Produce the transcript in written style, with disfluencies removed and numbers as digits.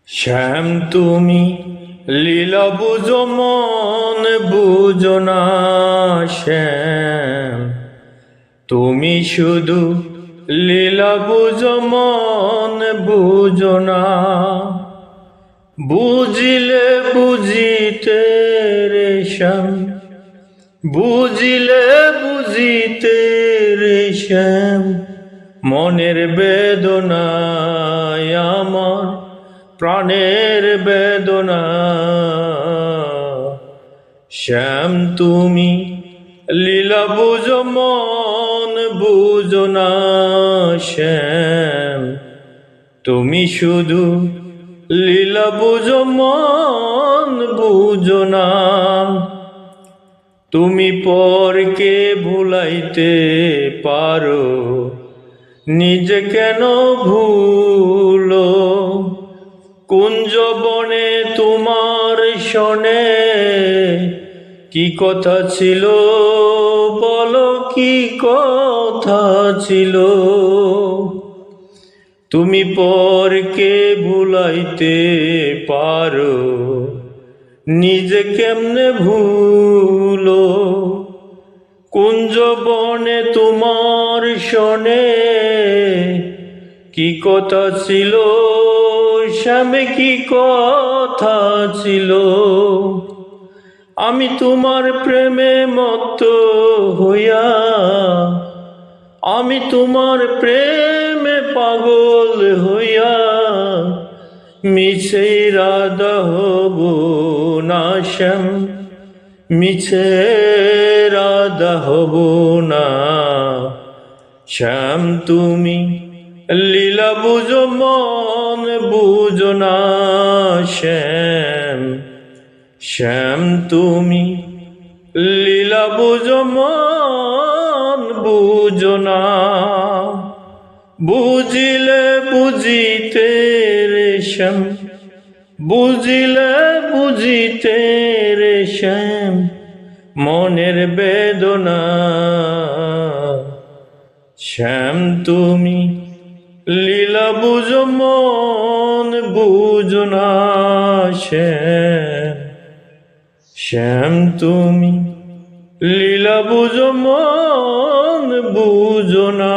শ্যাম তুমি লীলা বুঝো মন বুঝো না। শ্যাম তুমি শুধু লীলা বুঝো মন বুঝো না। বুঝিলে বুঝিতে রে শ্যাম, বুঝিলে বুঝিতে রে শ্যাম, মনের বেদনায় আমার প্রাণের বেদনা। শ্যাম তুমি লীলা বুঝো মন বুঝো না। শ্যাম তুমি শুধু লীলা বুঝো মন বুঝো না। তুমি পরকে ভুলাইতে পারো, নিজে কেন ভুলো? কুঞ্জবনে তোমার শনে কি কথা ছিল, বলো কি কথা ছিল? তুমি পরকে ভুলাইতে পারো, নিজে কেমনে ভুলো? কুঞ্জবনে তোমার শনে কি কথা ছিল, শ্যামে কি কথা ছিল? আমি তোমার প্রেমে মত্ত হইয়া, আমি তোমার প্রেমে পাগল হইয়া, মিছে রাধা হব না শ্যাম, মিছে রাধা হব না। শ্যাম তুমি লীলা বুঝো মন বুঝো না। শ্যাম শ্যাম তুমি লীলা বুঝো মন বুঝো না। বুঝিলে বুঝিতে রে শ্যাম, বুঝিলে বুঝিতে রে শ্যাম, মনের বেদনা। শ্যাম তুমি লীলা বুঝো মন বুঝো না। শ্যাম শ্যাম তুমি লীলা বুঝো মন বুঝো না।